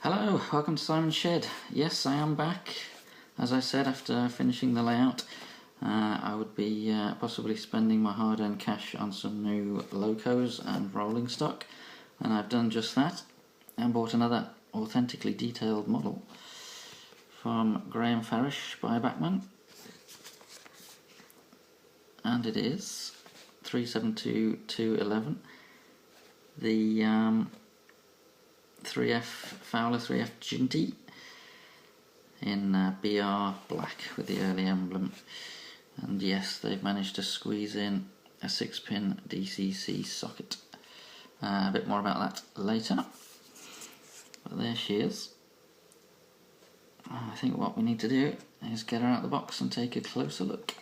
Hello, welcome to Simon's Shed. Yes, I am back. As I said, after finishing the layout, I would be possibly spending my hard-earned cash on some new locos and rolling stock, and I've done just that and bought another authentically detailed model from Graham Farish by Backman, and it is 372211, the 3F Fowler 3F Jinty in BR black with the early emblem. And yes, they've managed to squeeze in a 6-pin DCC socket. A bit more about that later, but there she is. I think what we need to do is get her out of the box and take a closer look.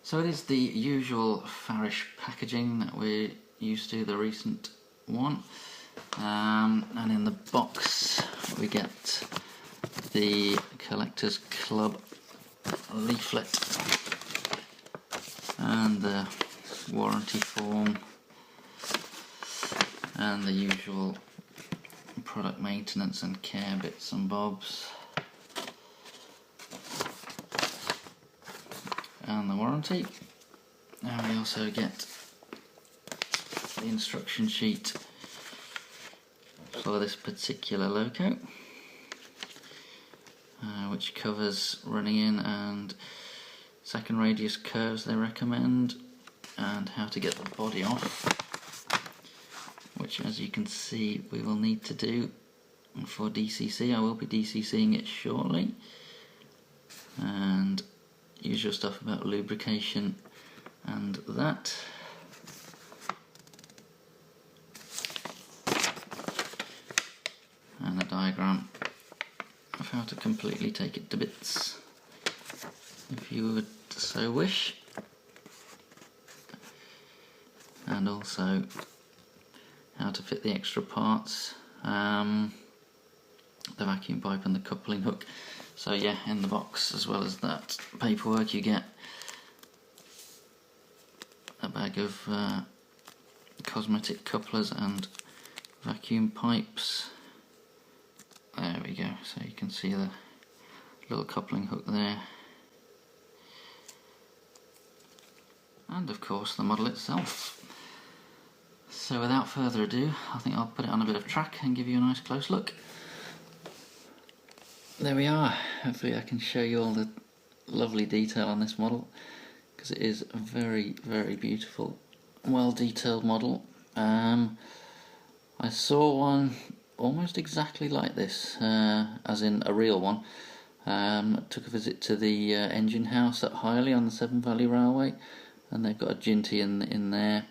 So it is the usual Farish packaging that we're used to, the recent one, and in the box we get the Collectors Club leaflet and the warranty form and the usual product maintenance and care bits and bobs and the warranty. And we also get the instruction sheet for this particular loco, which covers running in and second radius curves they recommend, and how to get the body off, which, as you can see, we will need to do for DCC. I will be DCCing it shortly, and usual stuff about lubrication and that. And a diagram of how to completely take it to bits, if you would so wish, and also how to fit the extra parts, the vacuum pipe and the coupling hook. So yeah, in the box, as well as that paperwork, you get a bag of cosmetic couplers and vacuum pipes. There we go, so you can see the little coupling hook there, and of course the model itself. So without further ado, I think I'll put it on a bit of track and give you a nice close look. There we are. Hopefully I can show you all the lovely detail on this model, because it is a very, very beautiful, well detailed model. I saw one almost exactly like this, as in a real one. Took a visit to the engine house at Highley on the Severn Valley Railway, and they've got a Ginty in there.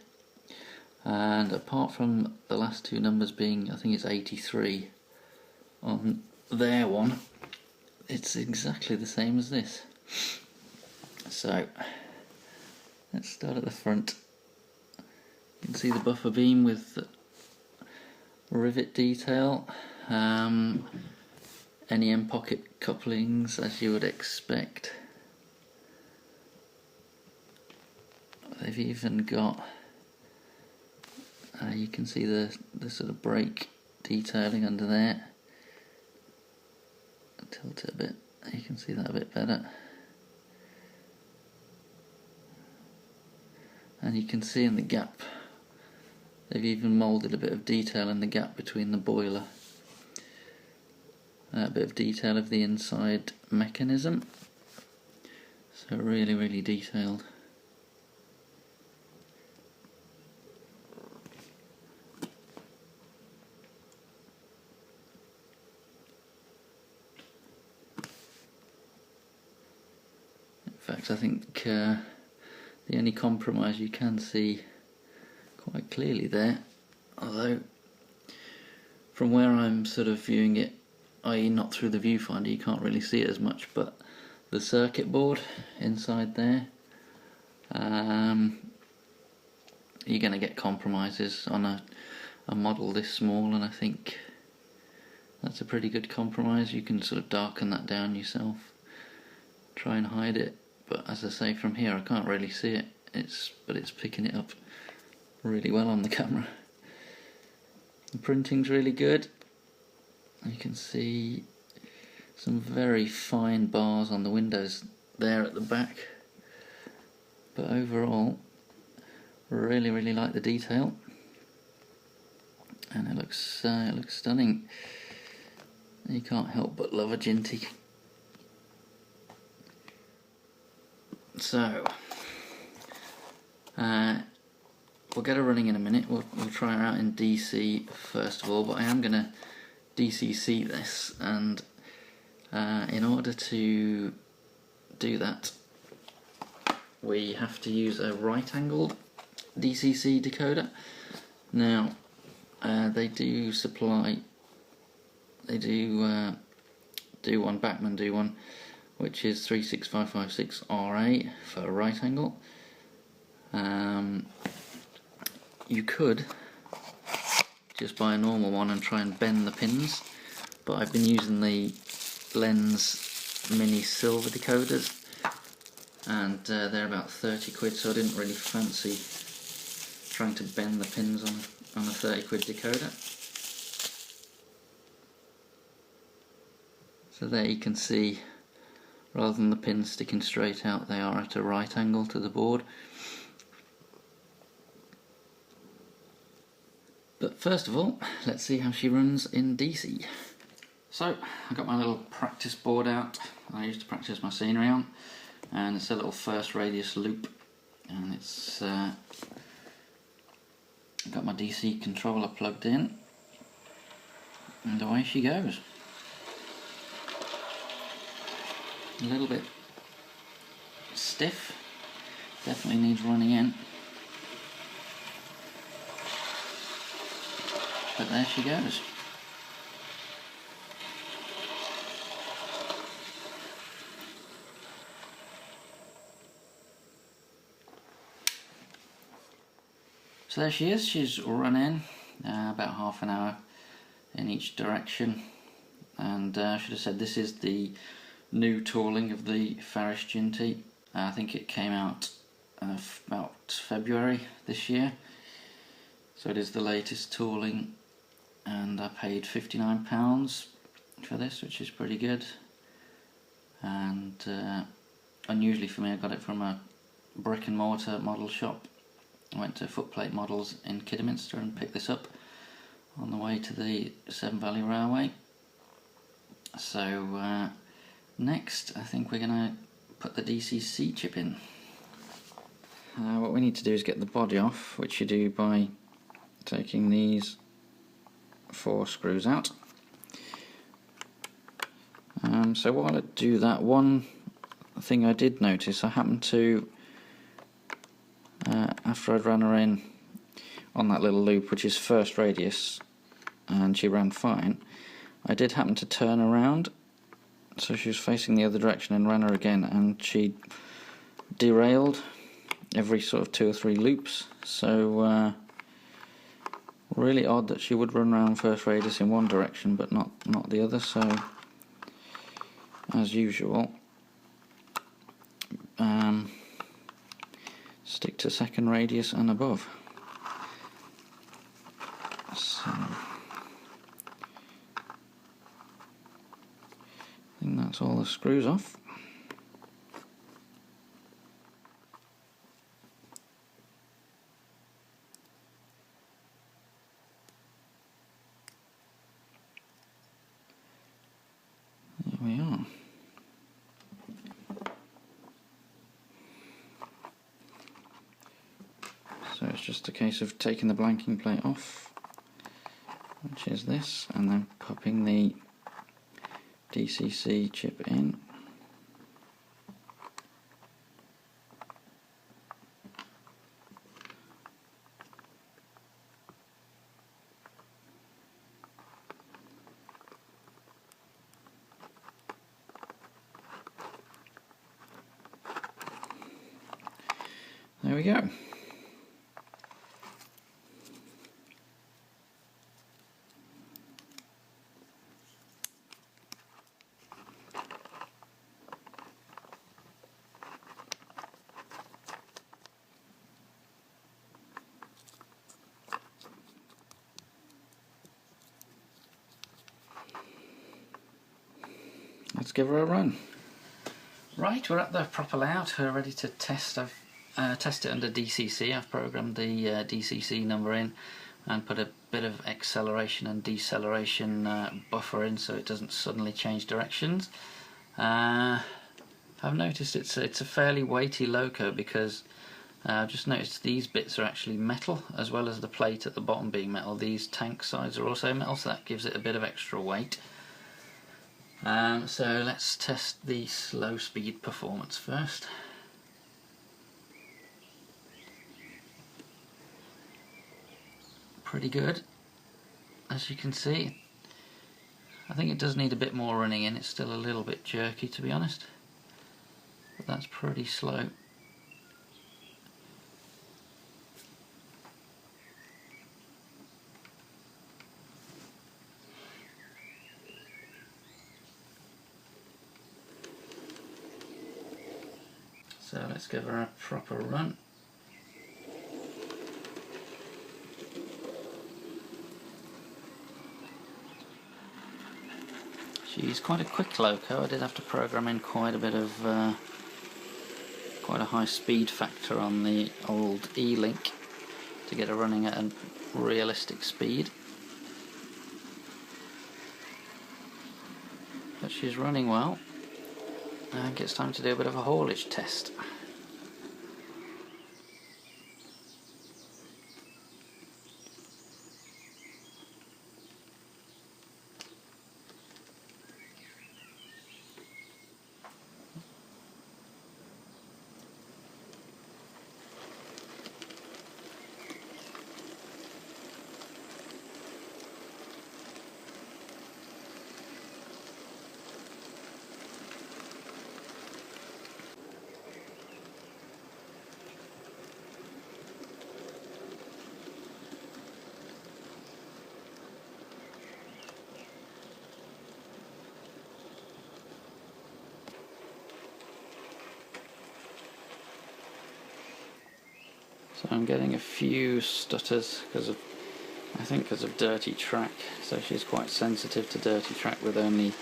And apart from the last two numbers being, I think it's 83 on their one, it's exactly the same as this. So let's start at the front. You can see the buffer beam with the rivet detail, any end pocket couplings as you would expect. They've even got, you can see the sort of brake detailing under there. Tilt it a bit, you can see that a bit better. And you can see in the gap, they've even moulded a bit of detail in the gap between the boiler. A bit of detail of the inside mechanism. So really, really detailed. In fact, I think the only compromise you can see quite clearly there, although from where I'm sort of viewing it, i.e. not through the viewfinder, you can't really see it as much, but the circuit board inside there, you're going to get compromises on a model this small, and I think that's a pretty good compromise. You can sort of darken that down yourself, try and hide it, but as I say, from here I can't really see it, but it's picking it up really well on the camera. The printing's really good. You can see some very fine bars on the windows there at the back. But overall, really like the detail, and it looks stunning. You can't help but love a Jinty. So we'll get her running in a minute. We'll try her out in DC first of all, but I am going to DCC this, and in order to do that we have to use a right-angled DCC decoder. Now they do one, Bachmann do one, which is 36556 RA for a right angle. You could just buy a normal one and try and bend the pins, but I've been using the Lens mini silver decoders, and they're about 30 quid, so I didn't really fancy trying to bend the pins on a 30 quid decoder. So there you can see, rather than the pins sticking straight out, they are at a right angle to the board. But first of all, let's see how she runs in DC. So, I've got my little practice board out I used to practice my scenery on, and it's a little first radius loop, and it's I've got my DC controller plugged in, and away she goes. A little bit stiff, definitely needs running in, but there she goes. So there she is, she's run in about half an hour in each direction, and I should have said this is the new tooling of the Farish Ginty. I think it came out about February this year, so it is the latest tooling, and I paid £59 for this, which is pretty good. And unusually for me, I got it from a brick and mortar model shop. I went to Footplate Models in Kidderminster and picked this up on the way to the Severn Valley Railway. So next I think we're going to put the DCC chip in. What we need to do is get the body off, which you do by taking these 4 screws out. So while I do that, one thing I did notice, I happened to, after I'd ran her in on that little loop, which is first radius, and she ran fine, I did happen to turn around, so she was facing the other direction, and ran her again, and she derailed every sort of 2 or 3 loops. So really odd that she would run around first radius in one direction but not the other. So as usual, stick to second radius and above. So I think that's all the screws off. There we are. So it's just a case of taking the blanking plate off, which is this, and then popping the DCC chip in. There we go. let's give her a run. Right, we're at the proper layout. We're ready to test. I've test it under DCC. I've programmed the DCC number in and put a bit of acceleration and deceleration buffer in so it doesn't suddenly change directions. I've noticed it's a fairly weighty loco because I've just noticed these bits are actually metal as well as the plate at the bottom being metal. These tank sides are also metal, so that gives it a bit of extra weight. So let's test the slow speed performance first. Pretty good, as you can see. I think it does need a bit more running in. It's still a little bit jerky, to be honest, but that's pretty slow. So let's give her a proper run. She's quite a quick loco. I did have to program in quite a bit of quite a high speed factor on the old E-Link to get her running at a realistic speed. But she's running well. I think it's time to do a bit of a haulage test. So I'm getting a few stutters because of dirty track. So she's quite sensitive to dirty track with only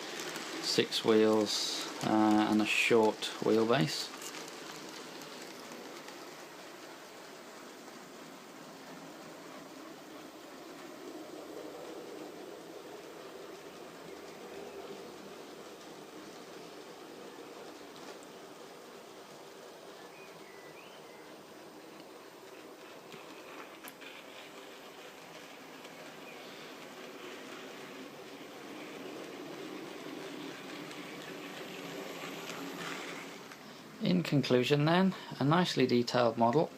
6 wheels and a short wheelbase. In conclusion then, a nicely detailed model,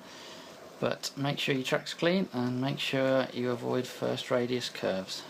but make sure your track's clean and make sure you avoid first radius curves.